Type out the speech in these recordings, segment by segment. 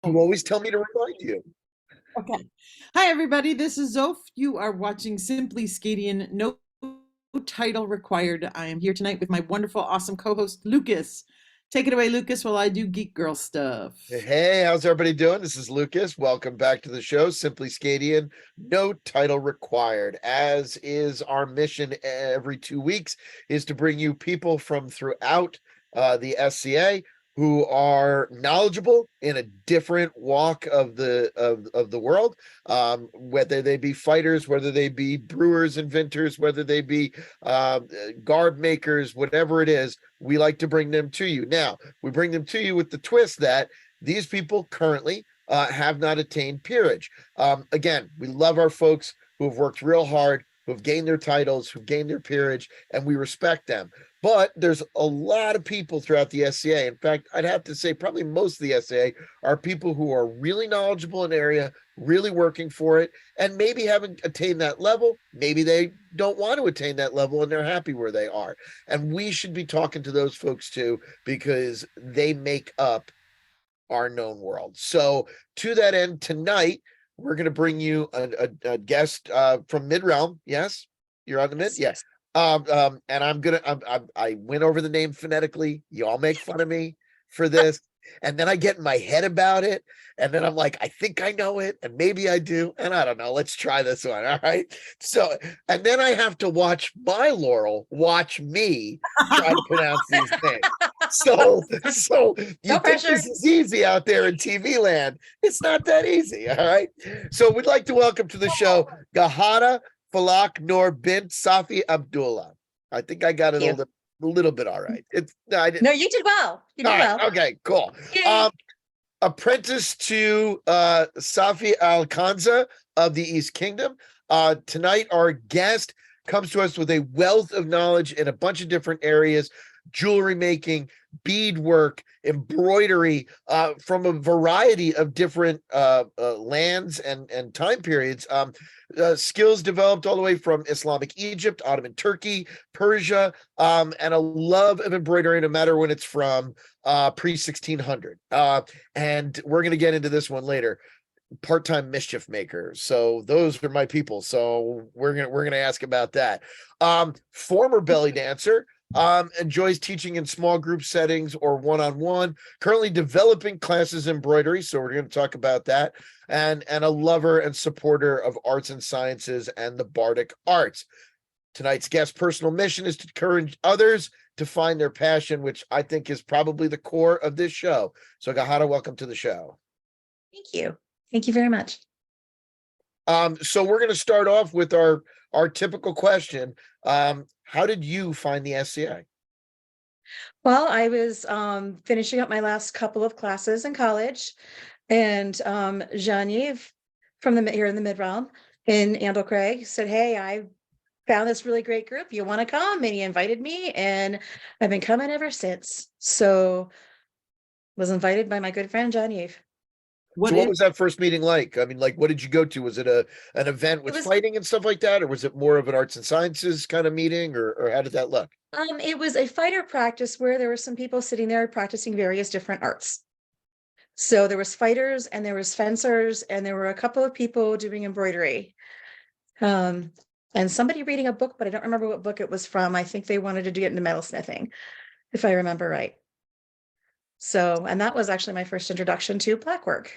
You always tell me to remind you. Okay. Hi, everybody. This is Zof. You are watching Simply SCAdian. No title required. I am here tonight with my wonderful, awesome co-host, Lucas. Take it away, Lucas, while I do geek girl stuff. Hey, how's everybody doing? This is Lucas. Welcome back to the show, Simply SCAdian. No title required. As is our mission every 2 weeks, is to bring you people from throughout the SCA who are knowledgeable in a different walk of the world, whether they be fighters, whether they be brewers, inventors, whether they be garb makers, whatever it is. We like to bring them to you. Now, we bring them to you with the twist that these people currently have not attained peerage. Again, we love our folks who have worked real hard, who have gained their titles, who've gained their peerage, and we respect them. But there's a lot of people throughout the SCA. In fact, I'd have to say probably most of the SCA are people who are really knowledgeable in an area, really working for it, and maybe haven't attained that level. Maybe they don't want to attain that level and they're happy where they are. And we should be talking to those folks too, because they make up our known world. So to that end, tonight, we're going to bring you a guest from Mid-Realm. Yes, you're on the Mid? Yes. And I went over the name phonetically. You all make fun of me for this. And then I get in my head about it. And then I'm like, I think I know it. And maybe I do. And I don't know. Let's try this one. All right. So, and then I have to watch my Laurel watch me try to pronounce these names. So you think this is easy out there in TV land. It's not that easy. All right. So we'd like to welcome to the show Ghadah Falak Noor, bint Safi, abdu-llah. I think I got it a little bit all right. No, you did well. You did well. Okay, cool. Apprentice to Safi Al-Khanza of the East Kingdom. Tonight, our guest comes to us with a wealth of knowledge in a bunch of different areas: jewelry making, beadwork, embroidery, from a variety of different lands and time periods. Skills developed all the way from Islamic Egypt, Ottoman Turkey, Persia, and a love of embroidery, no matter when it's from pre-1600. And we're going to get into this one later. Part-time mischief maker. So those are my people. So we're gonna ask about that. Former belly dancer. Enjoys teaching in small group settings or one-on-one, currently developing classes in embroidery, so we're going to talk about that, and a lover and supporter of arts and sciences and the bardic arts. Tonight's guest personal mission is to encourage others to find their passion, which I think is probably the core of this show. So Ghadah, welcome to the show. Thank you very much. So we're going to start off with our typical question. How did you find the SCA? Well, I was finishing up my last couple of classes in college, and Jean-Yves from here in the Mid-Realm in Andle Craig said, "Hey, I found this really great group. You want to come?" And he invited me, and I've been coming ever since. So was invited by my good friend Jean-Yves. What was that first meeting like? I mean, like, what did you go to? Was it an event with fighting and stuff like that? Or was it more of an arts and sciences kind of meeting? Or how did that look? It was a fighter practice where there were some people sitting there practicing various different arts. So there was fighters and there was fencers and there were a couple of people doing embroidery. And somebody reading a book, but I don't remember what book it was from. I think they wanted to get into metalsmithing, if I remember right. So, and that was actually my first introduction to blackwork,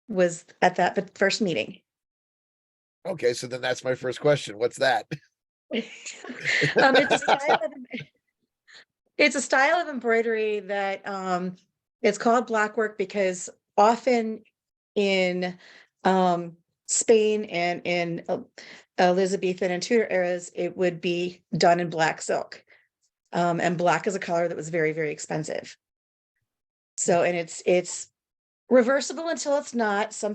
was at that first meeting. Okay, so then that's my first question. What's that? It's a style of embroidery that it's called blackwork because often in Spain and in Elizabethan and Tudor eras, it would be done in black silk. And black is a color that was very, very expensive. So, and it's reversible until it's not. Some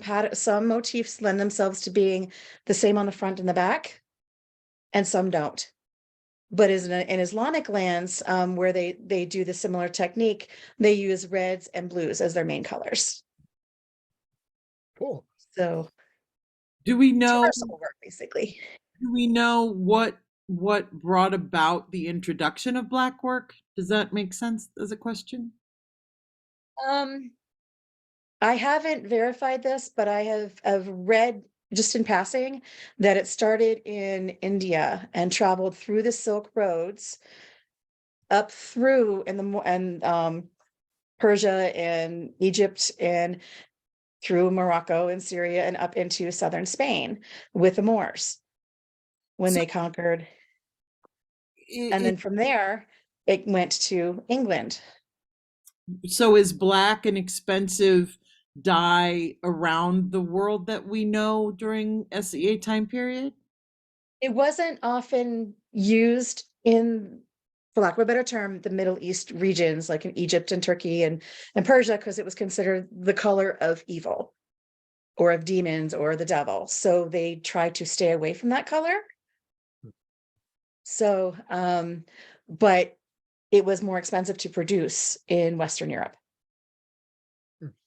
motifs lend themselves to being the same on the front and the back, and some don't. But in Islamic lands, where they do the similar technique, they use reds and blues as their main colors. Cool. So, do we know work, basically? Do we know what brought about the introduction of blackwork? Does that make sense as a question? I haven't verified this, but I've read just in passing that it started in India and traveled through the Silk Roads up through Persia and Egypt and through Morocco and Syria and up into southern Spain with the Moors when So they conquered. And i- then from there, it went to England. so is black an expensive dye around the world that we know during SCA time period? It wasn't often used in, for lack of a better term, the Middle East regions, like in Egypt and Turkey and Persia, because it was considered the color of evil or of demons or the devil. So they tried to stay away from that color. So, but it was more expensive to produce in Western Europe.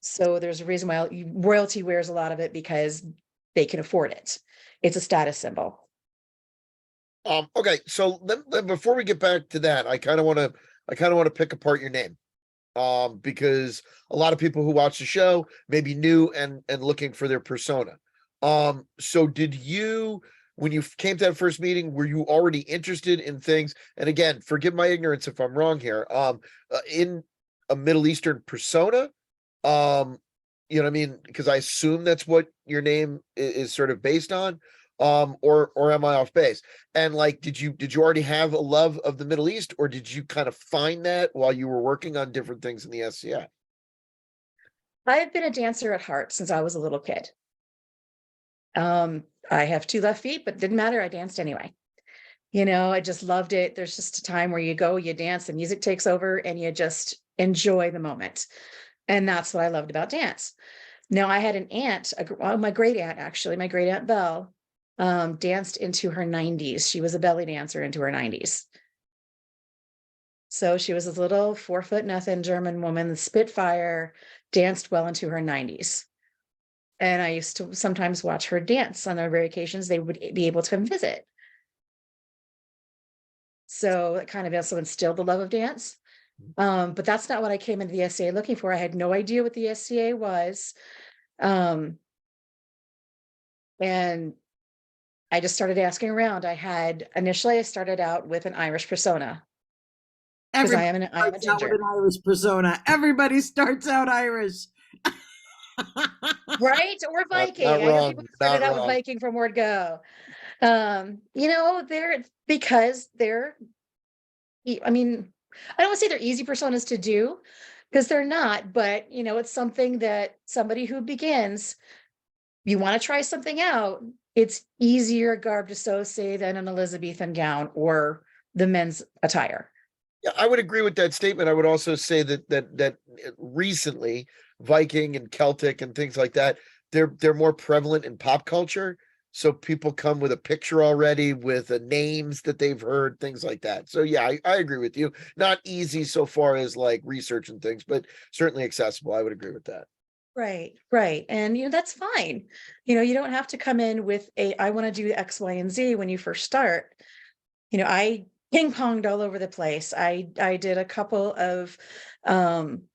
So there's a reason why royalty wears a lot of it, because they can afford it. It's a status symbol. Okay, so then before we get back to that, I kind of want to pick apart your name. Because a lot of people who watch the show may be new and looking for their persona. So did you, when you came to that first meeting, were you already interested in things? And again, forgive my ignorance if I'm wrong here. In a Middle Eastern persona, you know what I mean? Because I assume that's what your name is sort of based on. Or am I off base? And like, did you already have a love of the Middle East, or did you kind of find that while you were working on different things in the SCI? I've been a dancer at heart since I was a little kid. I have 2 left feet, but didn't matter. I danced anyway. You know, I just loved it. There's just a time where you go, you dance, the music takes over, and you just enjoy the moment. And that's what I loved about dance. Now, I had an aunt, my great aunt, actually, my great aunt Belle, danced into her 90s. She was a belly dancer into her 90s. So she was this little 4'0" German woman, the Spitfire, danced well into her 90s. And I used to sometimes watch her dance on their rare occasions. They would be able to come visit. So it kind of also instilled the love of dance. But that's not what I came into the SCA looking for. I had no idea what the SCA was. And I just started asking around. Initially I started out with an Irish persona, because I Everybody am a starts out with ginger. an Irish persona. Everybody starts out Irish. Right? Or Not Viking. I know people wrong, who started not out with wrong. Viking from word go. You know, because they're, I mean, I don't want to say they're easy personas to do, because they're not, but you know, it's something that somebody who begins, you want to try something out, it's easier garb to sew, say, than an Elizabethan gown or the men's attire. Yeah, I would agree with that statement. I would also say that recently Viking and Celtic and things like that, they're more prevalent in pop culture. So people come with a picture already with the names that they've heard, things like that. So yeah, I agree with you. Not easy so far as like research and things, but certainly accessible. I would agree with that. Right, right. And you know, that's fine. You know, you don't have to come in with I want to do X, Y, and Z when you first start. You know, I ping-ponged all over the place. I did a couple of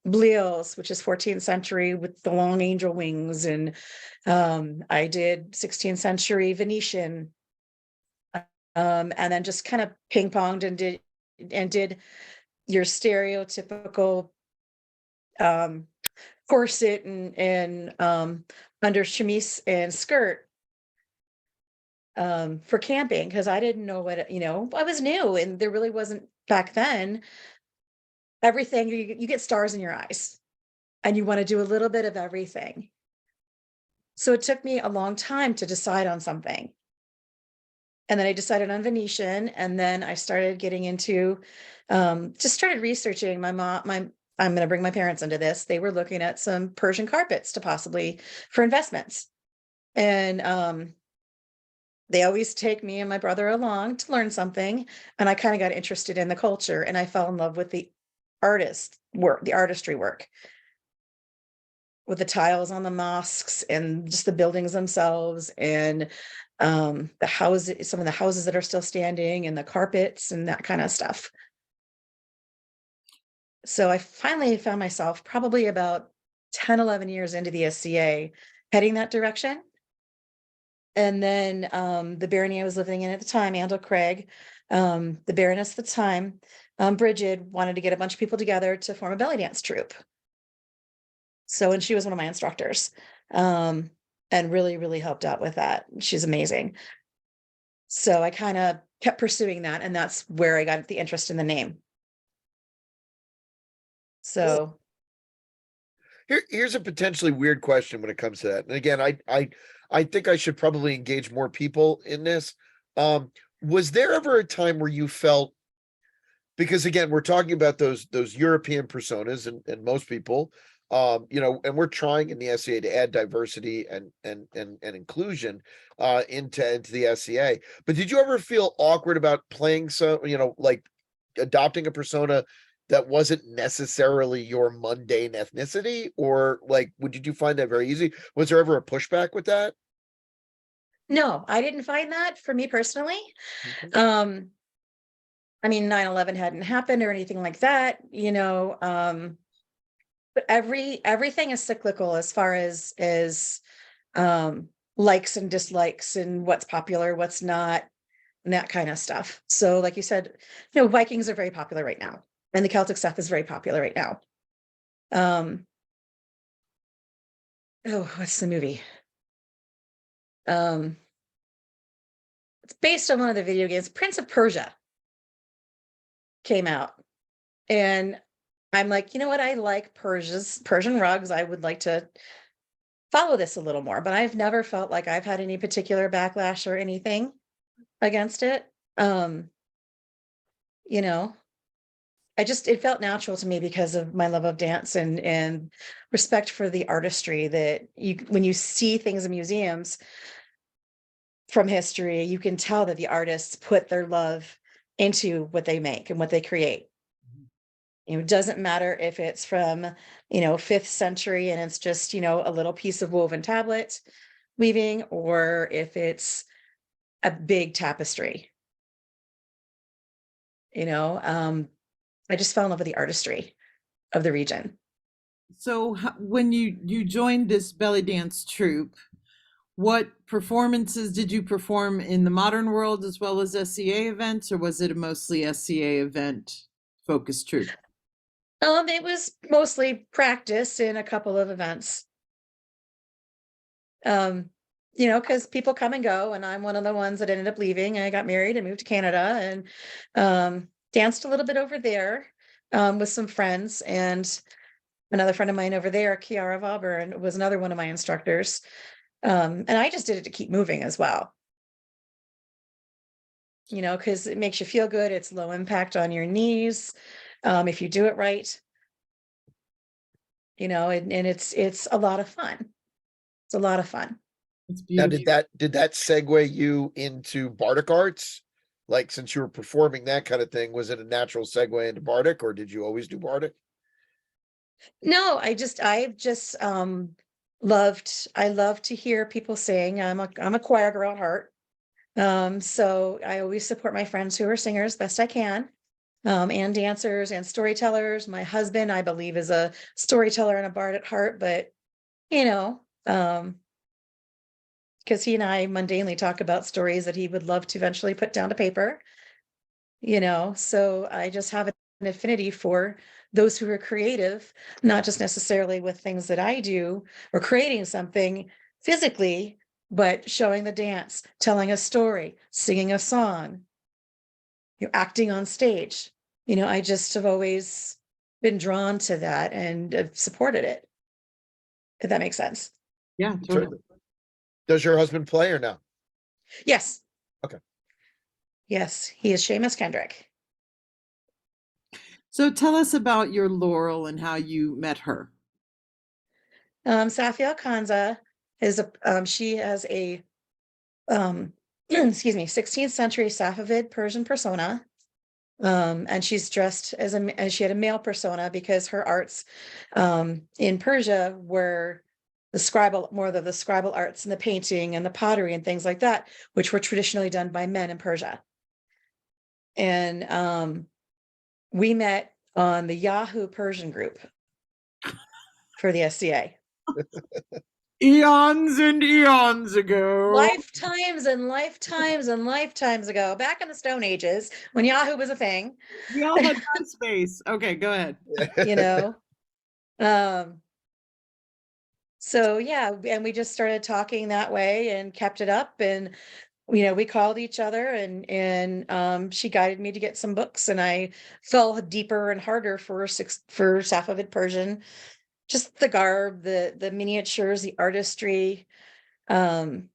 bleals, which is 14th century with the long angel wings, and I did 16th century Venetian, and then just kind of ping-ponged and did your stereotypical um corset and under chemise and skirt for camping, because I didn't know what, you know, I was new and there really wasn't back then everything. You get stars in your eyes and you want to do a little bit of everything. So it took me a long time to decide on something. And then I decided on Venetian, and then I started getting into just started researching. I'm going to bring my parents into this. They were looking at some Persian carpets to possibly for investments. And they always take me and my brother along to learn something. And I kind of got interested in the culture, and I fell in love with the artistry work, with the tiles on the mosques and just the buildings themselves, and the houses, some of the houses that are still standing, and the carpets and that kind of stuff. So I finally found myself probably about 10, 11 years into the SCA, heading that direction. And then the barony I was living in at the time, Andal Craig, the Baroness at the time, Bridget, wanted to get a bunch of people together to form a belly dance troupe. So, and she was one of my instructors, and really, really helped out with that. She's amazing. So I kind of kept pursuing that, and that's where I got the interest in the name. So Here's a potentially weird question when it comes to that. And again, I think I should probably engage more people in this. Was there ever a time where you felt, because again, we're talking about those European personas, and most people, and we're trying in the SCA to add diversity and inclusion into the SCA. But did you ever feel awkward about playing like adopting a persona that wasn't necessarily your mundane ethnicity, or like, did you find that very easy? Was there ever a pushback with that? no, I didn't find that for me personally. Okay. I mean, 9/11 hadn't happened or anything like that, but everything is cyclical as far as likes and dislikes and what's popular, what's not, and that kind of stuff. So like you said, Vikings are very popular right now, and the Celtic stuff is very popular right now. Oh, what's the movie? It's based on one of the video games. Prince of Persia came out, and I'm like, you know what? I like Persian rugs. I would like to follow this a little more, but I've never felt like I've had any particular backlash or anything against it. You know, it felt natural to me because of my love of dance and respect for the artistry that when you see things in museums from history, you can tell that the artists put their love into what they make and what they create. It doesn't matter if it's from, 5th century and it's just, a little piece of woven tablet weaving, or if it's a big tapestry. I just fell in love with the artistry of the region. So when you joined this belly dance troupe, what performances did you perform in the modern world as well as SCA events, or was it a mostly SCA event focused troupe? It was mostly practice in a couple of events. Because people come and go, and I'm one of the ones that ended up leaving. I got married and moved to Canada, and danced a little bit over there with some friends, and another friend of mine over there, Kiara Vauber, was another one of my instructors. And I just did it to keep moving as well. Because it makes you feel good. It's low impact on your knees if you do it right. And it's a lot of fun. It's a lot of fun. It's Now, beautiful. did that segue you into Bardic arts? Like, since you were performing that kind of thing, was it a natural segue into Bardic, or did you always do Bardic? No, I've just I love to hear people sing. I'm a choir girl at heart. So I always support my friends who are singers best I can. And dancers and storytellers. My husband, I believe, is a storyteller and a bard at heart, but because he and I mundanely talk about stories that he would love to eventually put down to paper. So I just have an affinity for those who are creative, not just necessarily with things that I do or creating something physically, but showing the dance, telling a story, singing a song, acting on stage. I just have always been drawn to that and have supported it, if that makes sense. Yeah, totally. Does your husband play or no? Yes. Okay. Yes, he is Seamus Kendrick. So tell us about your Laurel and how you met her. Safi Alkanza she has a excuse me, 16th century Safavid Persian persona. And she's dressed as she had a male persona because her arts in Persia were more of the scribal arts and the painting and the pottery and things like that, which were traditionally done by men in Persia. And we met on the Yahoo Persian group for the SCA. Eons and eons ago. Lifetimes and lifetimes and lifetimes ago, back in the Stone Ages, when Yahoo was a thing, We all had MySpace. Okay, go ahead. you know. So yeah, and we just started talking that way and kept it up, and we called each other, and she guided me to get some books, and I fell deeper and harder for Safavid Persian, just the garb, the miniatures, the artistry, and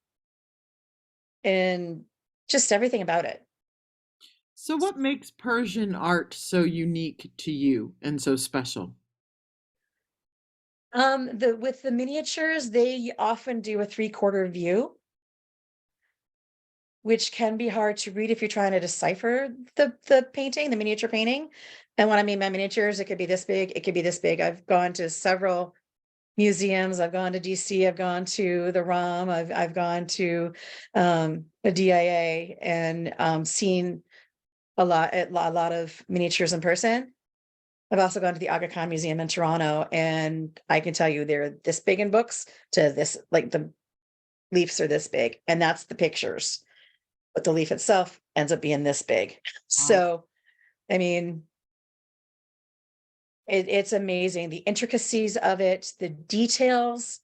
just everything about it. So what makes Persian art so unique to you and so special? With the miniatures, they often do a 3/4 view, which can be hard to read if you're trying to decipher the painting, the miniature painting. And what I mean by miniatures, it could be this big, it could be this big. I've gone to several museums. I've gone to DC. I've gone to the ROM. I've gone to the DIA, and seen a lot of miniatures in person. I've also gone to the Aga Khan Museum in Toronto, and I can tell you they're this big in books to this, like the leaves are this big, and that's the pictures. But the leaf itself ends up being this big. So, I mean, it's amazing. The intricacies of it, the details.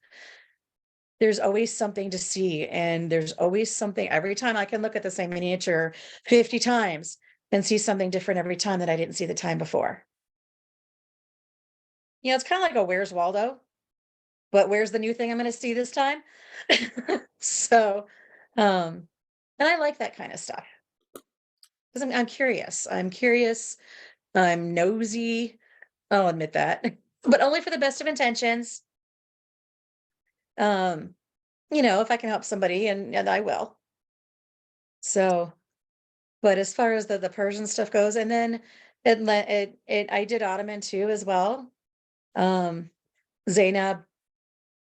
There's always something to see, and there's always something. Every time I can look at the same miniature 50 times and see something different every time that I didn't see the time before. It's kind of like a Where's Waldo, but where's the new thing I'm going to see this time? So, and I like that kind of stuff because I'm curious. I'm curious. I'm nosy. I'll admit that, but only for the best of intentions. If I can help somebody, and I will. So, but as far as the Persian stuff goes, and then I did Ottoman too as well. Zainab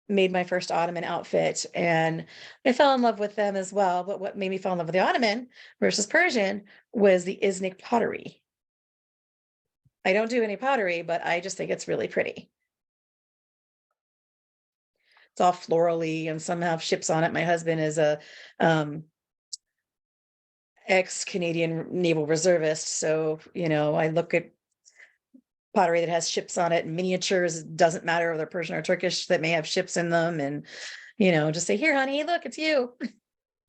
made my first Ottoman outfit, and I fell in love with them as well. But what made me fall in love with the Ottoman versus Persian was the Iznik pottery. I don't do any pottery, but I just think it's really pretty. It's all florally, and some have ships on it. My husband is a ex-Canadian naval reservist, so I look at pottery that has ships on it and miniatures. It doesn't matter whether they're Persian or Turkish that may have ships in them, and just say, here honey, look, it's you.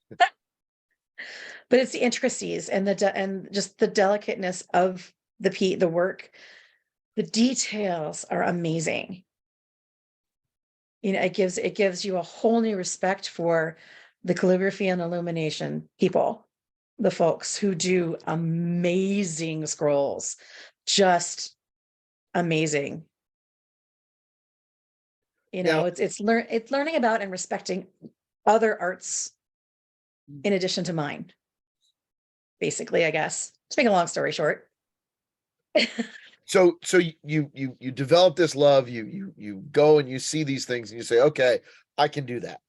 But it's the intricacies and and just the delicateness of the work. The details are amazing. It gives you a whole new respect for the calligraphy and illumination people, the folks who do amazing scrolls, just amazing. It's learning about and respecting other arts in addition to mine. Basically, I guess. To make a long story short. So you develop this love, you go and you see these things and you say, okay, I can do that.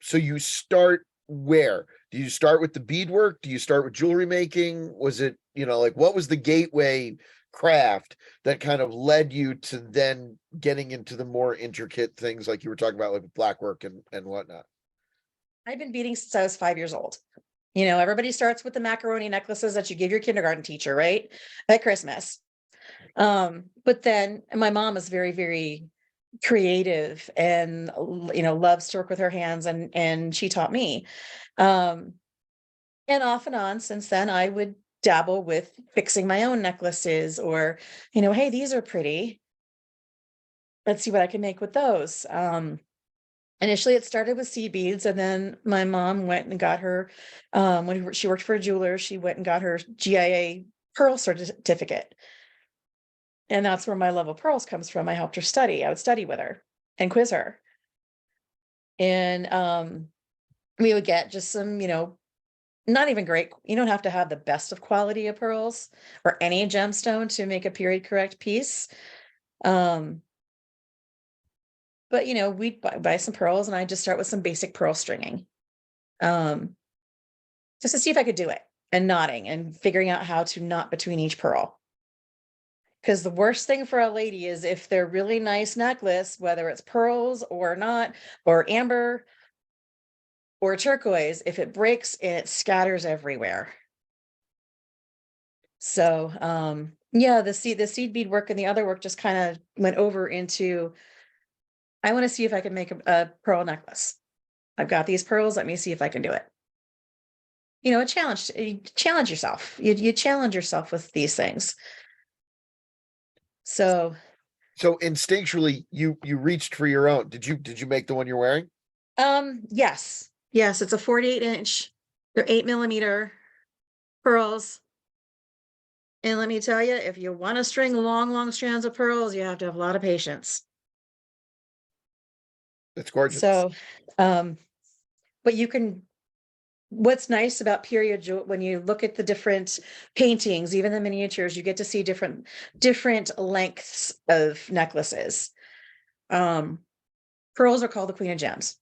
So you start where? Do you start with the beadwork? Do you start with jewelry making? Was it, what was the gateway craft that kind of led you to then getting into the more intricate things like you were talking about, like black work and whatnot? I've been beading since I was 5 years old. Everybody starts with the macaroni necklaces that you give your kindergarten teacher, right? At Christmas. But then my mom is very, very creative and, loves to work with her hands, and she taught me. And off and on since then, I would dabble with fixing my own necklaces, or, hey, these are pretty. Let's see what I can make with those. Initially, it started with seed beads, and then my mom went and got her, when she worked for a jeweler, she went and got her GIA pearl certificate. And that's where my love of pearls comes from. I helped her study. I would study with her and quiz her. And we would get just some, not even great. You don't have to have the best of quality of pearls or any gemstone to make a period correct piece. But we'd buy some pearls, and I'd just start with some basic pearl stringing. Just to see if I could do it, and knotting and figuring out how to knot between each pearl. Because the worst thing for a lady is if they're really nice necklace, whether it's pearls or not, or amber or turquoise, if it breaks and it scatters everywhere. So yeah, the seed bead work and the other work just kind of went over into, I want to see if I can make a pearl necklace. I've got these pearls, let me see if I can do it. You know, you challenge yourself. You challenge yourself with these things. So instinctually you reached for your own. Did you make the one you're wearing? yes. Yes, it's a 48-inch. They're 8mm pearls. And let me tell you, if you want to string long strands of pearls, you have to have a lot of patience. That's gorgeous. So, but you can, what's nice about period when you look at the different paintings, even the miniatures, you get to see different lengths of necklaces. Pearls are called the Queen of Gems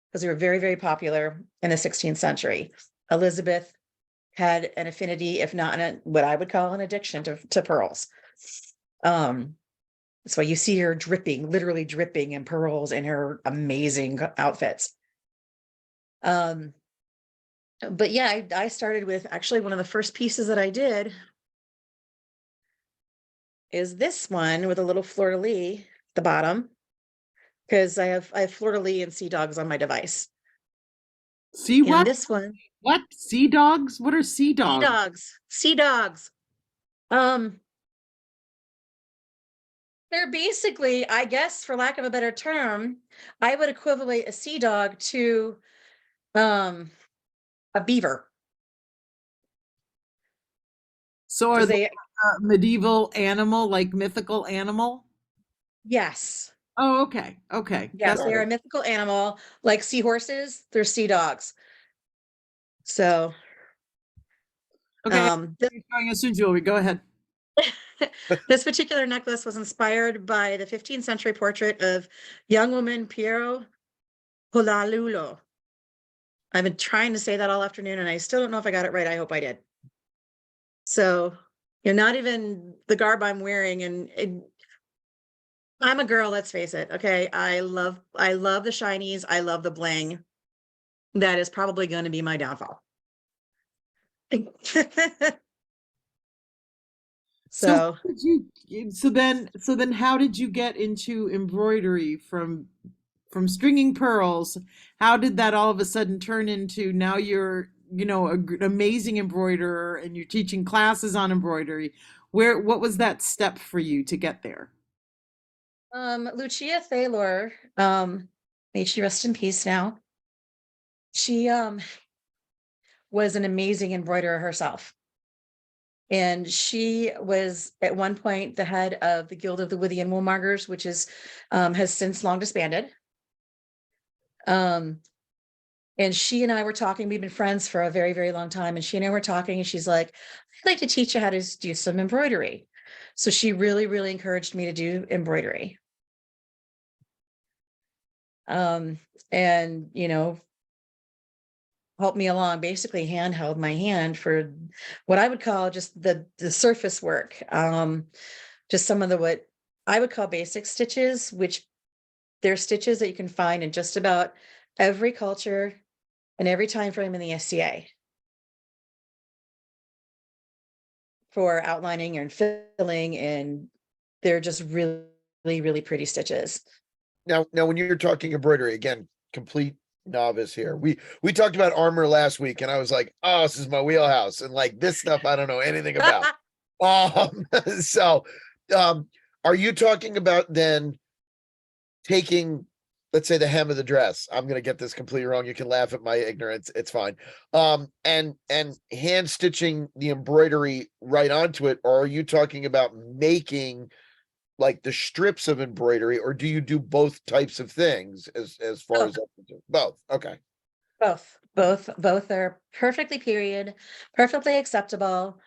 because they were very popular in the 16th century. Elizabeth had an affinity, if not what I would call an addiction to pearls. That's why you see her dripping, literally dripping in pearls in her amazing outfits. But yeah, I started with, actually one of the first pieces that I did is this one with a little fleur-de-lis at the bottom, because I have fleur-de-lis and sea dogs on my device. See what? And this one, What? Sea dogs? What are sea dogs? Sea dogs. They're basically, I guess, for lack of a better term, I would equivalent a sea dog to a beaver. So are they a medieval animal, like mythical animal? Yes. Oh, okay. Okay. Yes, they are a mythical animal, like seahorses, they're sea dogs. So okay. You're showing us your jewelry. Go ahead. this particular necklace was inspired by the 15th century portrait of young woman Piero Polalulo. I've been trying to say that all afternoon and I still don't know if I got it right. I hope I did. So you're not even the garb I'm wearing, and I'm a girl, let's face it. Okay. I love the shinies. I love the bling. That is probably going to be my downfall. So then how did you get into embroidery from stringing pearls? How did that all of a sudden turn into, now you're, an amazing embroiderer and you're teaching classes on embroidery? What was that step for you to get there? Lucia Thaylor, may she rest in peace now. She was an amazing embroiderer herself. And she was at one point the head of the Guild of the Withy and Woolmongers, which is has since long disbanded. And she and I were talking, we've been friends for a very long time. And she and I were talking and she's like, I'd like to teach you how to do some embroidery. So she really encouraged me to do embroidery. And, helped me along, basically handheld my hand for what I would call just the surface work. Just some of what I would call basic stitches, which they're stitches that you can find in just about every culture and every time frame in the SCA for outlining and filling, and they're just really pretty stitches. Now when you're talking embroidery, again, complete novice here. We talked about armor last week and I was like, oh, this is my wheelhouse, and like this stuff I don't know anything about. So are you talking about then taking, let's say, the hem of the dress? I'm going to get this completely wrong. You can laugh at my ignorance. It's fine. And hand stitching the embroidery right onto it? Or are you talking about making like the strips of embroidery, or do you do both types of things as far as both? Okay. Both are perfectly period, perfectly acceptable.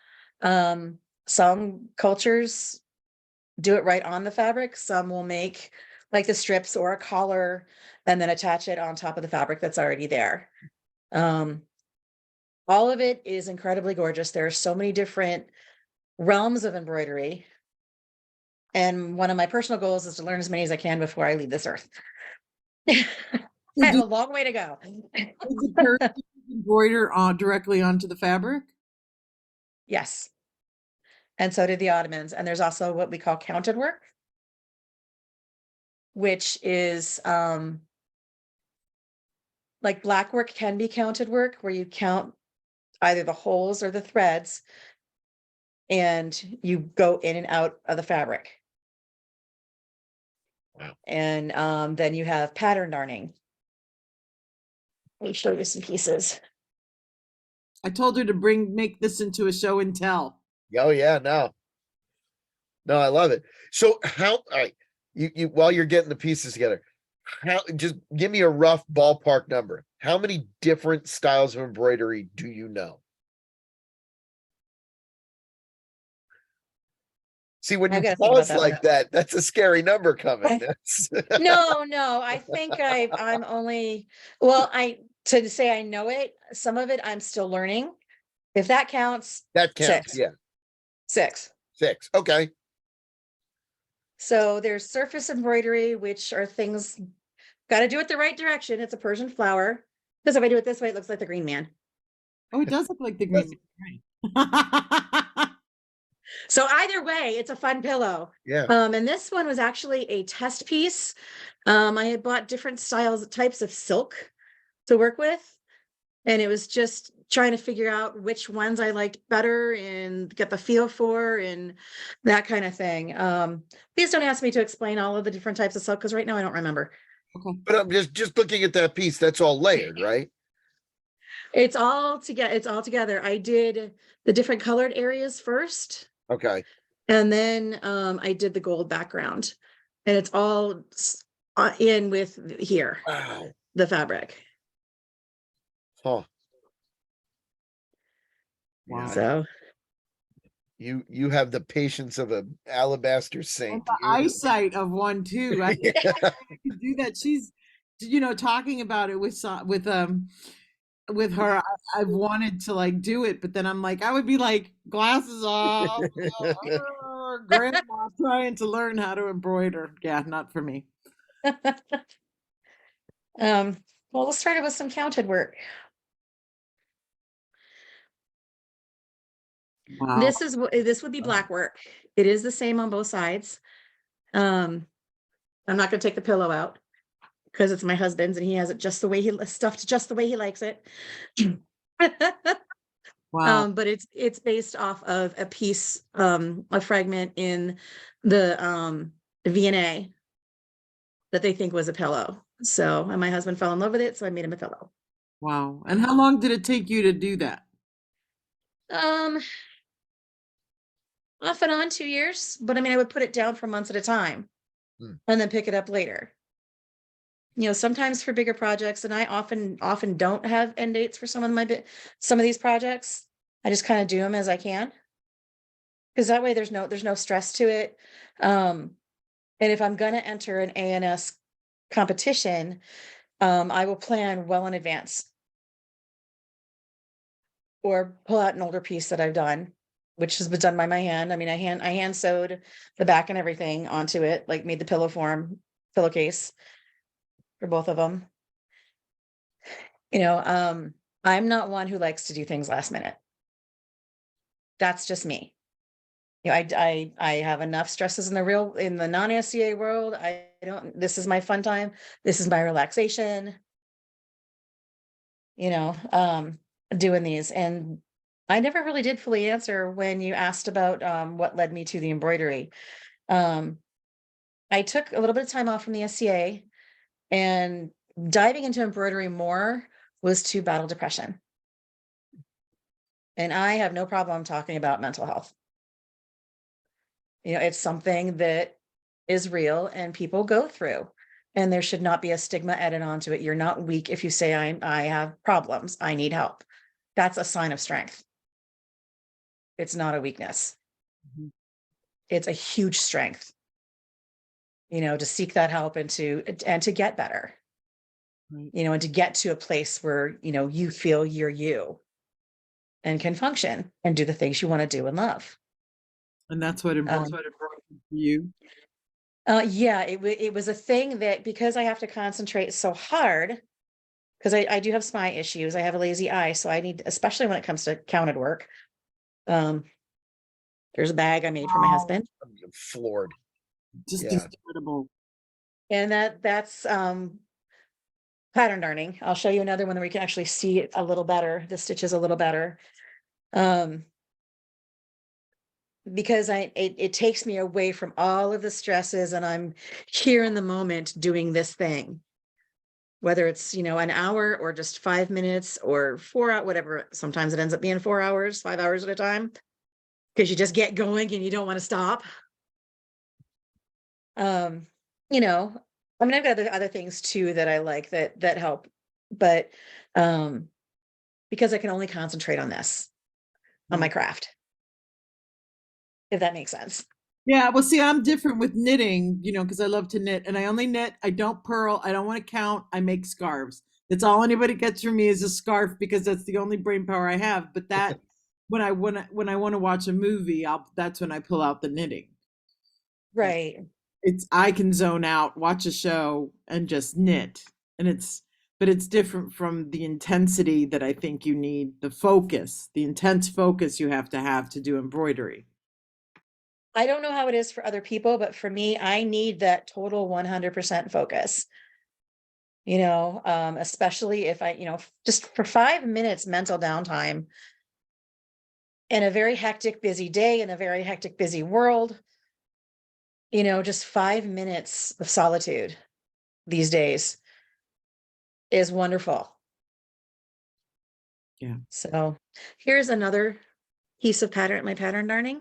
Some cultures do it right on the fabric. Some will make like the strips or a collar and then attach it on top of the fabric that's already there. All of it is incredibly gorgeous. There are so many different realms of embroidery. And one of my personal goals is to learn as many as I can before I leave this earth. I have a long way to go. Did the person embroider directly onto the fabric? Yes. And so did the Ottomans. And there's also what we call counted work, which is like black work can be counted work, where you count either the holes or the threads and you go in and out of the fabric. Wow. And then you have pattern darning. Let me show you some pieces. I told her to make this into a show and tell. Oh yeah, no, I love it. So how, all right, you while you're getting the pieces together, how, just give me a rough ballpark number. How many different styles of embroidery do you know? See, when I've you got to think about pause that like one. that, that's a scary number coming. That's No, I think I'm only, well, to say I know it, some of it I'm still learning. If that counts, that counts. six. Yeah, Six. 6. Okay. So there's surface embroidery, which are things, got to do it the right direction. It's a Persian flower. Because if I do it this way, it looks like the Green Man. Oh, it does look like the green. So either way, it's a fun pillow. Yeah. And this one was actually a test piece. I had bought different types of silk to work with. And it was just trying to figure out which ones I liked better and get the feel for and that kind of thing. Please don't ask me to explain all of the different types of silk, because right now I don't remember. Okay. But I'm just looking at that piece. That's all layered, right? It's all together. I did the different colored areas first, Okay. and then I did the gold background, and it's all in with here, Wow. the fabric. Huh. Wow. Yeah, So you have the patience of an alabaster And saint. the eyesight of one too. I could do that. She's, talking about it with her. I've wanted to like do it, but then I'm like, I would be like glasses off, grandma trying to learn how to embroider. Yeah, not for me. well, we'll start it with some counted work. Wow. This would be black work. It is the same on both sides. I'm not going to take the pillow out because it's my husband's and he has it just the way stuffed just the way he likes it. Wow. But it's based off of a piece, a fragment in the V&A that they think was a pillow. So, and my husband fell in love with it, so I made him a pillow. Wow. And how long did it take you to do that? Off and on 2 years, but I mean, I would put it down for months at a time and then pick it up later. Sometimes for bigger projects, and I often don't have end dates for some of these projects. I just kind of do them as I can, because that way there's no stress to it. And if I'm gonna enter an ANS competition, I will plan well in advance, or pull out an older piece that I've done, which has been done by my hand. I mean, I hand sewed the back and everything onto it, like made the pillowcase for both of them. I'm not one who likes to do things last minute. That's just me. I have enough stresses in the non-SCA world. This is my fun time. This is my relaxation. Doing these. And I never really did fully answer when you asked about what led me to the embroidery. I took a little bit of time off from the SCA, and diving into embroidery more was to battle depression. And I have no problem talking about mental health. It's something that is real and people go through, and there should not be a stigma added onto it. You're not weak if you say I have problems, I need help. That's a sign of strength. It's not a weakness. Mhm. It's a huge strength, to seek that help and to get better. Right. And to get to a place where, you feel you're you and can function and do the things you want to do and love. And that's what it brought Um, you. yeah, it was a thing that because I have to concentrate so hard, because I do have spy issues. I have a lazy eye, so I need, especially when it comes to counted work. Um, there's a bag I made for my Wow. husband, I'm floored. Just Yeah. incredible. and that's pattern darning. I'll show you another one that we can actually see it a little better. The stitches a little better. Um, because it takes me away from all of the stresses, and I'm here in the moment doing this thing. Whether it's, an hour or just 5 minutes or 4 hours, whatever. Sometimes it ends up being 4 hours, 5 hours at a time, because you just get going and you don't want to stop. Um, you know, I mean, I've got other things too that I like that help, but um, because I can only concentrate on this, on my craft, if that makes sense. Yeah, well, see, I'm different with knitting, because I love to knit, and I only knit. I don't purl. I don't want to count. I make scarves. That's all anybody gets from me is a scarf, because that's the only brain power I have. But that, when I want to watch a movie, that's when I pull out the knitting. Right. I can zone out, watch a show, and just knit, and but it's different from the intensity that I think you need, the intense focus you have to do embroidery. I don't know how it is for other people, but for me, I need that total 100% focus. Especially if I, just for 5 minutes mental downtime in a very hectic, busy day, in a very hectic, busy world, just 5 minutes of solitude these days is wonderful. Yeah. So here's another piece of my pattern darning.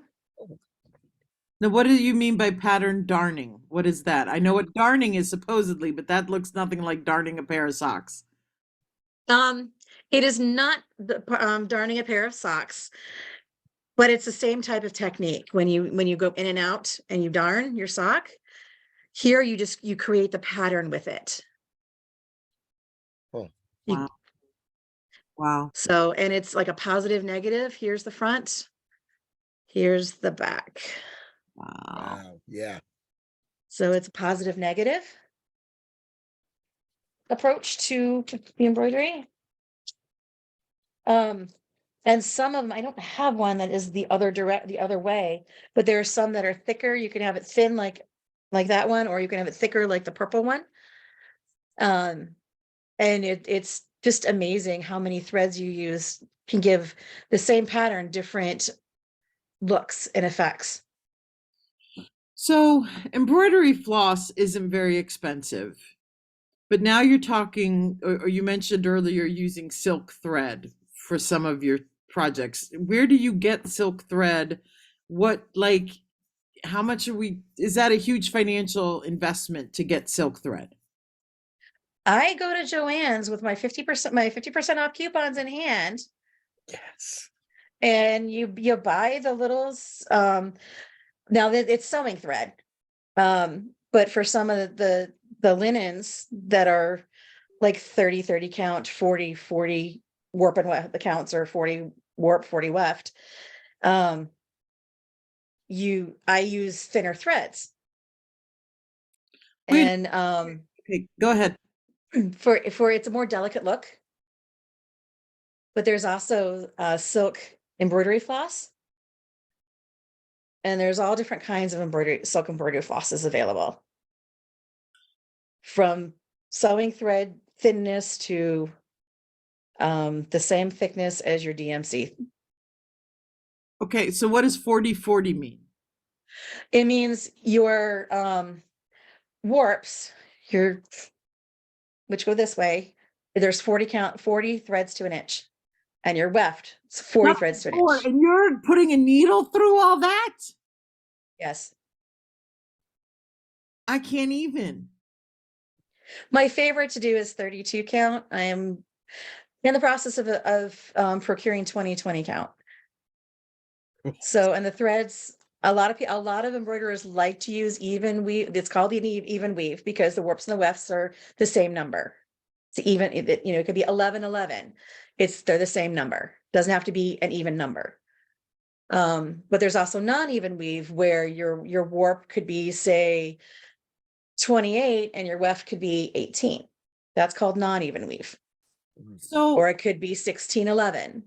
Now, what do you mean by pattern darning? What is that? I know what darning is supposedly, but that looks nothing like darning a pair of socks. It is not darning a pair of socks, but it's the same type of technique. When you go in and out and you darn your sock, here you create the pattern with it. Oh, Wow. Wow. So, and it's like a positive, negative. Here's the front. Here's the back. Wow. wow. Yeah. So it's a positive, negative approach to the embroidery. And some of them, I don't have one that is the other way, but there are some that are thicker. You can have it thin like that one, or you can have it thicker like the purple one. And it's just amazing how many threads you use can give the same pattern different looks and effects. So, embroidery floss isn't very expensive, but now you're talking, or you mentioned earlier using silk thread for some of your projects. Where do you get silk thread? How much is that a huge financial investment to get silk thread? I go to Joann's with my 50% off coupons in hand, Yes. and you buy the little now that it's sewing thread. But for some of the linens that are like 30 count, 40 warp and weft, the counts are 40 warp, 40 weft. I use thinner threads. Wait, And okay, go ahead. for it's a more delicate look. But there's also silk embroidery floss. And there's all different kinds of silk embroidery flosses available. From sewing thread thinness to the same thickness as your DMC. Okay, so what does 40/40 mean? It means your warps, which go this way, there's 40 threads to an inch. And your weft, it's 40 Not threads to an four, inch. and you're putting a needle through all that? Yes. I can't even. My favorite to do is 32 count. I am in the process of procuring 20 count. So, and the threads, a lot of embroiderers like to use even weave. It's called even weave because the warps and the wefts are the same number. It's even, it could be 11. They're the same number. Doesn't have to be an even number. But there's also non-even weave where your warp could be, say, 28 and your weft could be 18. That's called non-even weave. So Or it could be 1611.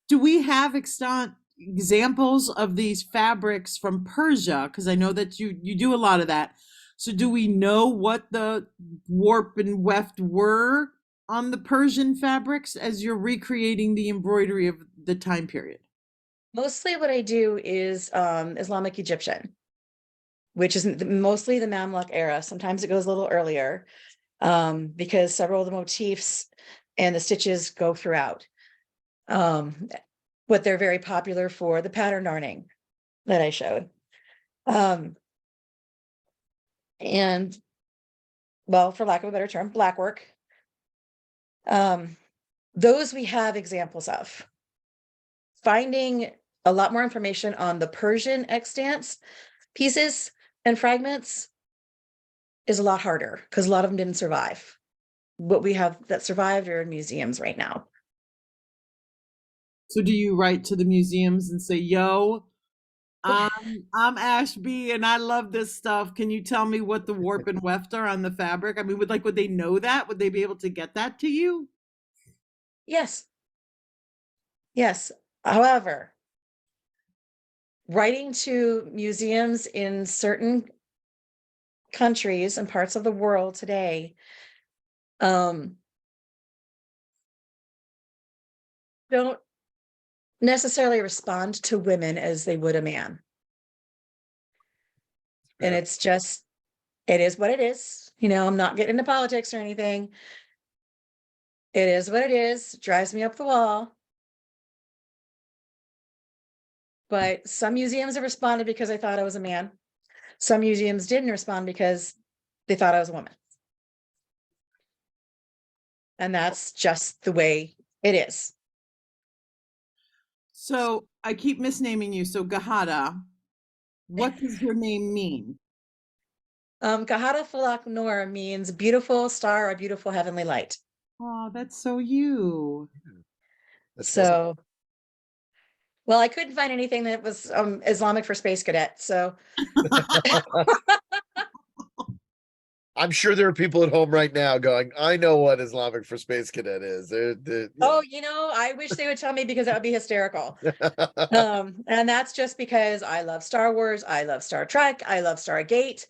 do we have extant examples of these fabrics from Persia? Because I know that you do a lot of that. So do we know what the warp and weft were on the Persian fabrics as you're recreating the embroidery of the time period? Mostly what I do is Islamic Egyptian, which is mostly the Mamluk era. Sometimes it goes a little earlier, because several of the motifs and the stitches go throughout. But they're very popular for the pattern darning that I showed. And well, for lack of a better term, black work. Those we have examples of. Finding a lot more information on the Persian extants, pieces and fragments is a lot harder because a lot of them didn't survive. What we have that survived are in museums right now. So do you write to the museums and say, yo, I'm Ashby and I love this stuff. Can you tell me what the warp and weft are on the fabric? I mean, would they know that? Would they be able to get that to you? Yes. Yes. However, writing to museums in certain countries and parts of the world today, don't necessarily respond to women as they would a man. And it's just, it is what it is. You know, I'm not getting into politics or anything. It is what it is. Drives me up the wall. But some museums have responded because I thought I was a man. Some museums didn't respond because they thought I was a woman. And that's just the way it is. So I keep misnaming you. So Ghadah, what does your name mean? Ghadah Falak Noor means beautiful star or beautiful heavenly light. Oh, that's so you. That's So, well, I couldn't find anything that was Islamic for space cadet. So I'm sure there are people at home right now going, I know what Islamic for Space Cadet is. oh, you know, I wish they would tell me because that would be hysterical. And that's just because I love Star Wars, I love Star Trek, I love Stargate.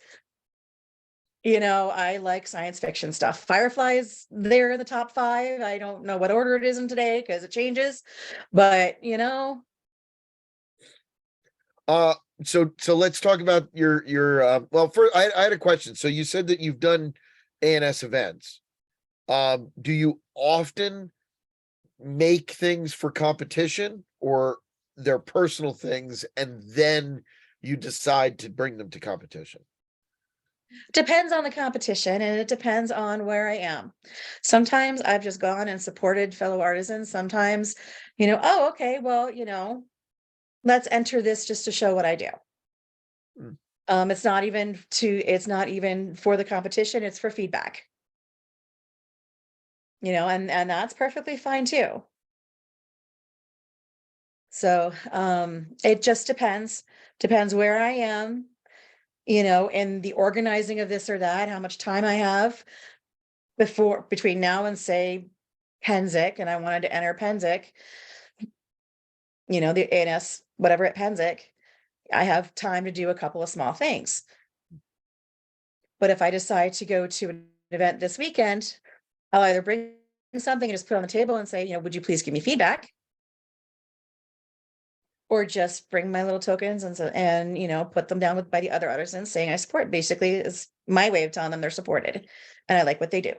You know, I like science fiction stuff. Firefly's there in the top 5. I don't know what order it is in today because it changes, but you know. So let's talk about your well, first I had a question. So you said that you've done ANS events. Do you often make things for competition or they're personal things and then you decide to bring them to competition? Depends on the competition and it depends on where I am. Sometimes I've just gone and supported fellow artisans. Sometimes, you know, oh, okay, well, you know, let's enter this just to show what I do. It's not even for the competition, it's for feedback. You know, and that's perfectly fine too. So, it just depends where I am, you know, and the organizing of this or that, how much time I have between now and say Penzic, and I wanted to enter Penzic, you know, the ANS, whatever at Penzic, I have time to do a couple of small things. But if I decide to go to an event this weekend, I'll either bring something and just put it on the table and say, you know, would you please give me feedback? Or just bring my little tokens and you know, put them down by the other artisans saying I support. Basically, is my way of telling them they're supported and I like what they do.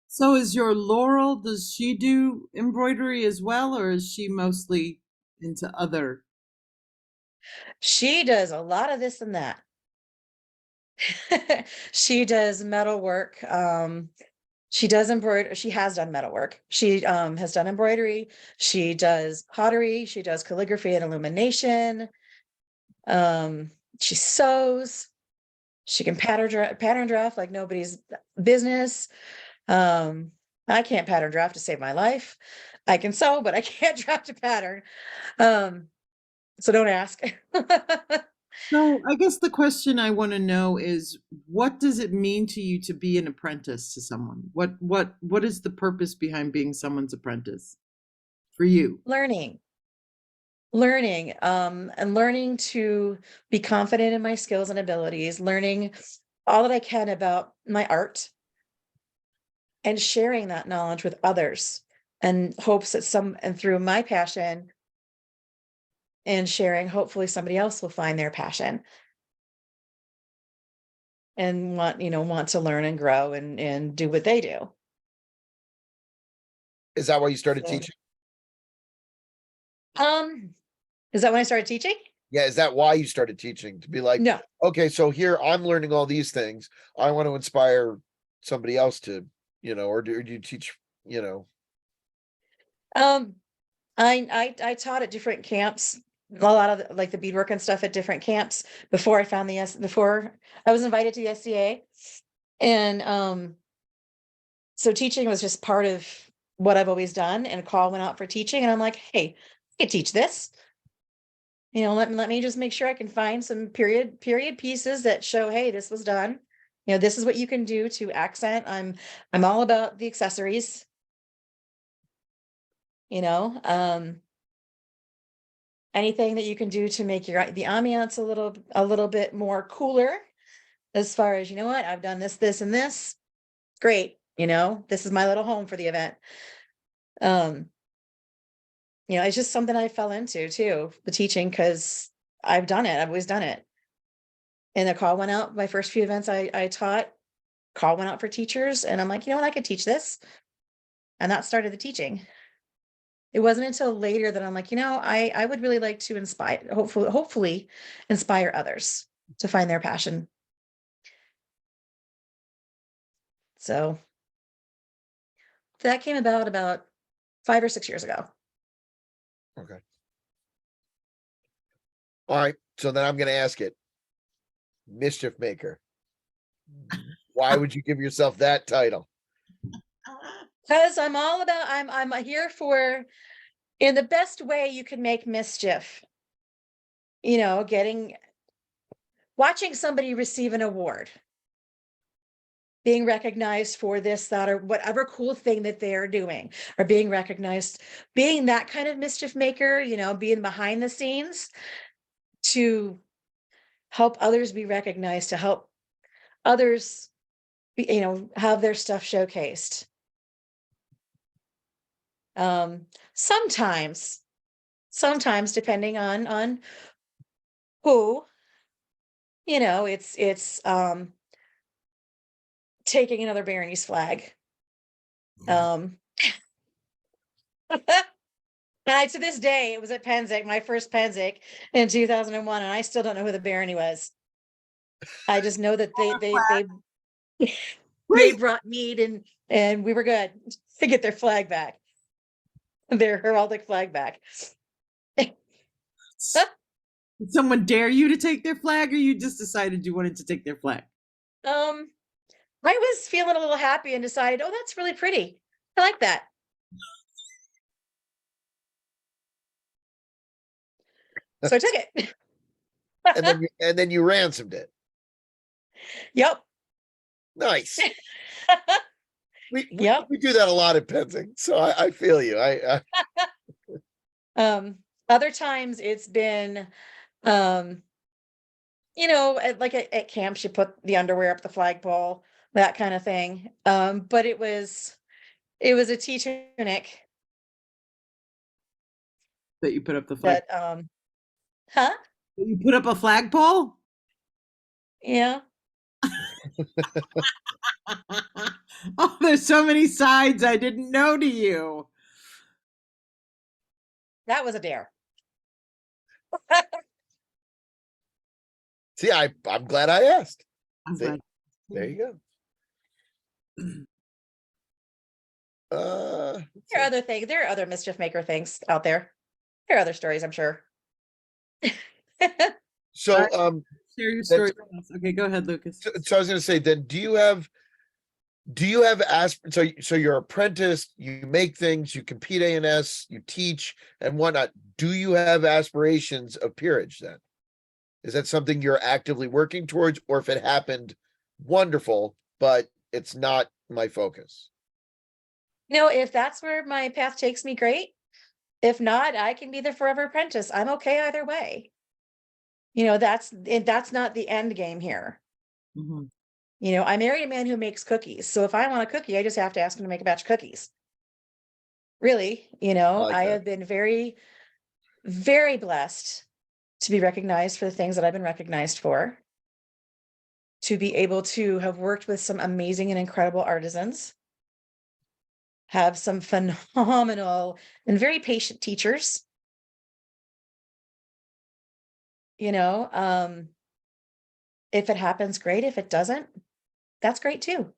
So is your Laurel, does she do embroidery as well, or is she mostly into other? She does a lot of this and that. She does metal work. She does embroider. She has done metal work. She has done embroidery. She does pottery. She does calligraphy and illumination. She sews. She can pattern draft like nobody's business. I can't pattern draft to save my life. I can sew, but I can't draft a pattern. So don't ask. So I guess the question I want to know is, what does it mean to you to be an apprentice to someone? What is the purpose behind being someone's apprentice for you? Learning, and learning to be confident in my skills and abilities, learning all that I can about my art, and sharing that knowledge with others, and hopes that and through my passion and sharing, hopefully somebody else will find their passion and want to learn and grow and do what they do. Is that why you started So, teaching? is that when I started teaching? Yeah, is that why you started teaching? To be like, No. okay, so here I'm learning all these things. I want to inspire somebody else to, or do you teach, Um, I taught at different camps, a lot of like the beadwork and stuff at different camps before I found before I was invited to the SCA. And so teaching was just part of what I've always done, and a call went out for teaching, and I'm like, hey, I could teach this. Let me just make sure I can find some period pieces that show, hey, this was done. This is what you can do to accent. I'm all about the accessories. Anything that you can do to make the ambiance a little bit more cooler, as far as, what, I've done this, and this. Great. This is my little home for the event. It's just something I fell into too, the teaching, because I've done it. I've always done it. And the call went out, my first few events I taught, call went out for teachers, and I'm like, I could teach this. And that started the teaching. It wasn't until later that I'm like, I would really like to hopefully inspire others to find their passion. So that came about 5 or 6 years ago. okay. All right. So then I'm going to ask it. Mischief maker. Why would you give yourself that title? Because I'm here for, in the best way you can make mischief, watching somebody receive an award, being recognized for this, that, or whatever cool thing that they're doing, or being recognized, being that kind of mischief maker, being behind the scenes to help others be recognized, to help others have their stuff showcased. Sometimes depending on who, it's taking another Barony's flag. And to this day, it was at Pennsic, my first Pennsic in 2001, and I still don't know who the Barony was. I just know that they brought mead, and we were good to get their flag back, their heraldic flag back. Did someone dare you to take their flag, or you just decided you wanted to take their flag? I was feeling a little happy and decided, oh, that's really pretty. I like that. So I took it. and then you ransomed it. Yep. Nice. We Yep. do that a lot at Penzing, so I feel you. Other times it's been, at camps, you put the underwear up the flagpole, that kind of thing. But it was a tea tunic That you put up the flag. that, You put up a flagpole? Yeah. Oh, there's so many sides I didn't know to you. That was a dare. See, I'm glad I asked. I'm See, glad. there you go. There are other things. There are other mischief maker things out there. There are other stories, I'm sure. So, Share your story with us. Okay, go ahead, Lucas. so I was going to say, then, do you have Do you have so you're apprentice, you make things, you compete ANS, you teach and whatnot. Do you have aspirations of peerage then? Is that something you're actively working towards, or if it happened, wonderful, but it's not my focus? If that's where my path takes me, great. If not, I can be the forever apprentice. I'm okay either way. That's not the end game here. Mhm. I married a man who makes cookies. So if I want a cookie, I just have to ask him to make a batch of cookies. Really, like I that. have been very, very blessed to be recognized for the things that I've been recognized for, to be able to have worked with some amazing and incredible artisans, have some phenomenal and very patient teachers. If it happens, great. If it doesn't, that's great too.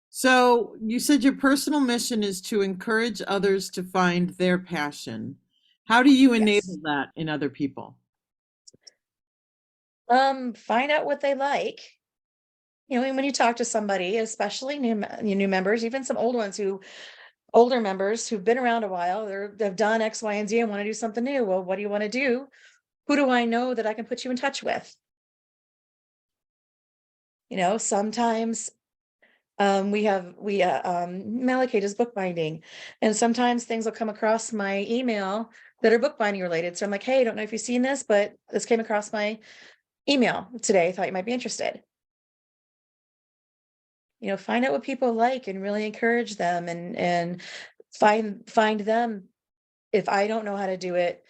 So you said your personal mission is to encourage others to find their passion. How do you enable Yes. that in other people? Find out what they like. When you talk to somebody, especially new members, even some older members who've been around a while, they've done X, Y, and Z and want to do something new. Well, what do you want to do? Who do I know that I can put you in touch with? Sometimes Malachite does bookbinding, and sometimes things will come across my email that are bookbinding related. So I'm like, hey, I don't know if you've seen this, but this came across my email today. I thought you might be interested. Find out what people like and really encourage them, and find them. If I don't know how to do it,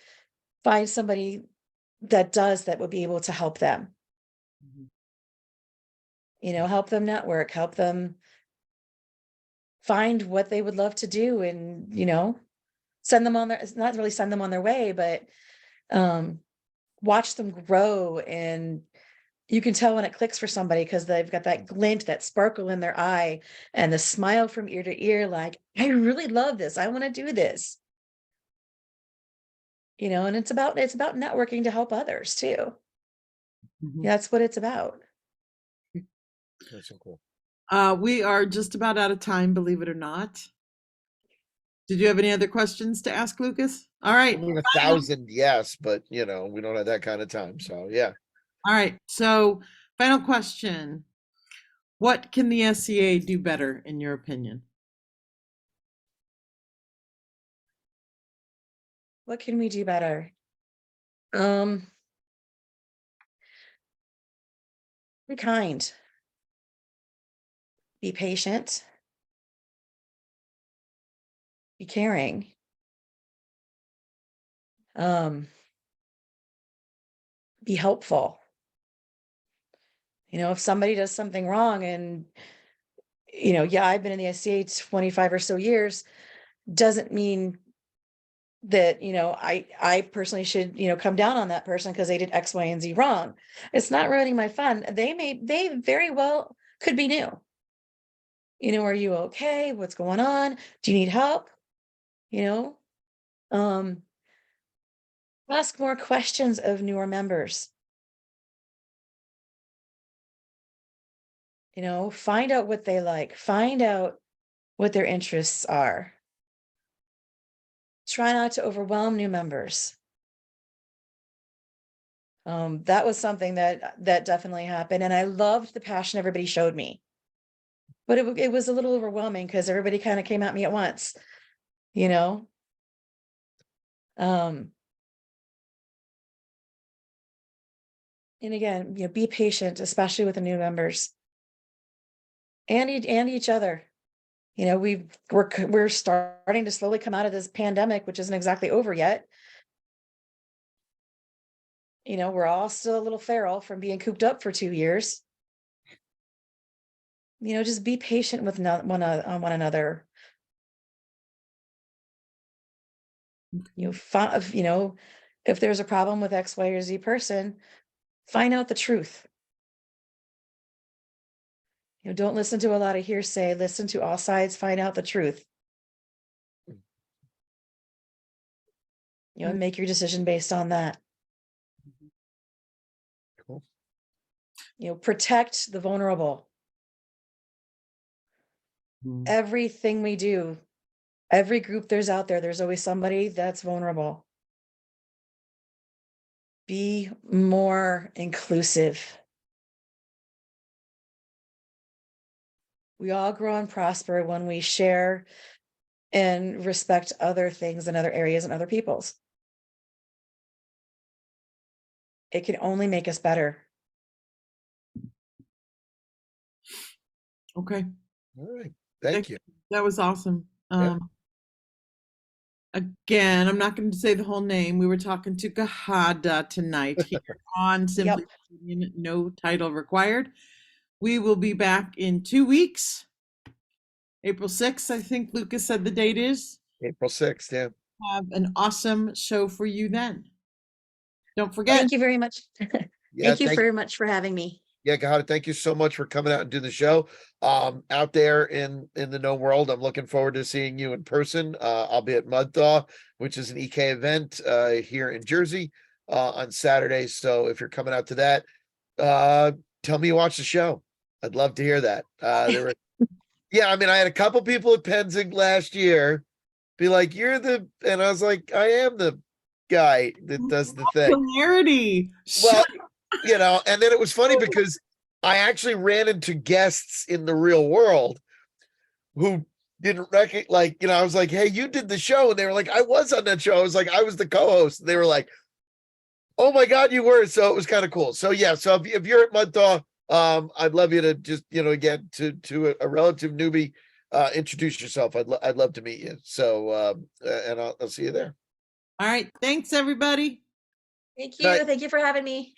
find somebody that does, that would be able to help them. Mhm. Help them network, help them find what they would love to do, and send them on their, it's not really send them on their way, but watch them grow. And you can tell when it clicks for somebody because they've got that glint, that sparkle in their eye, and the smile from ear to ear, like, I really love this, I want to do this. And it's about networking to help others too. Mhm. That's what it's about. That's so cool. We are just about out of time, believe it or not. Did you have any other questions to ask, Lucas? All I right. mean, 1,000, yes, but we don't have that kind of time. So yeah. All right. So, final question. What can the SCA do better, in your opinion? What can we do better? Be kind, be patient, be caring. Be helpful. If somebody does something wrong, and yeah, I've been in the SCA 25 or so years, doesn't mean that I personally should come down on that person because they did X, Y, and Z wrong. It's not ruining my fun. They very well could be new. Are you okay? What's going on? Do you need help? You know, um, ask more questions of newer members. Find out what they like, find out what their interests are. Try not to overwhelm new members. That was something that definitely happened, and I loved the passion everybody showed me. But it was a little overwhelming because everybody kind of came at me at once, you know. Um, and again, be patient, especially with the new members and each other. We're starting to slowly come out of this pandemic, which isn't exactly over yet. We're all still a little feral from being cooped up for 2 years. Just be patient with one another. If there's a problem with X, Y, or Z person, find out the truth. Don't listen to a lot of hearsay, listen to all sides, find out the truth. And make your decision based on that. Cool. Protect the vulnerable. Mm. everything we do, every group there's out there, there's always somebody that's vulnerable. Be more inclusive. We all grow and prosper when we share and respect other things and other areas and other people's. It can only make us better. Okay. All right. Thank you. That was awesome. Yeah. Again, I'm not going to say the whole name. We were talking to Ghadah tonight here on Simply Scadian, no title required. We will be back in 2 weeks. April 6th, I think Lucas said the date is. April 6th, yeah. Have an awesome show for you then. Don't forget. Thank you very much. Yeah, Thank you very much for having me. Yeah, Ghadah, thank you so much for coming out and doing the show. Out there in the known world, I'm looking forward to seeing you in person. I'll be at Mud Thaw, which is an EK event here in Jersey on Saturday. So if you're coming out to that, tell me you watch the show. I'd love to hear that. Yeah, I mean, I had a couple people at Penzing last year be like, "You're the," and I was like, "I am the guy that does the thing." Hilarity. Well, you know, and then it was funny because I actually ran into guests in the real world who didn't recognize, like, you know, I was like, "Hey, you did the show," and they were like, "I was on that show." I was like, "I was the co-host." And they were like, "Oh my God, you were!" So it was kind of cool. So yeah, so if you're at Mud Thaw, I'd love you to just, you know, again, to a relative newbie, introduce yourself. I'd love to meet you. So and I'll see you there. All right. Thanks, everybody. Thank Night. you. Thank you for having me.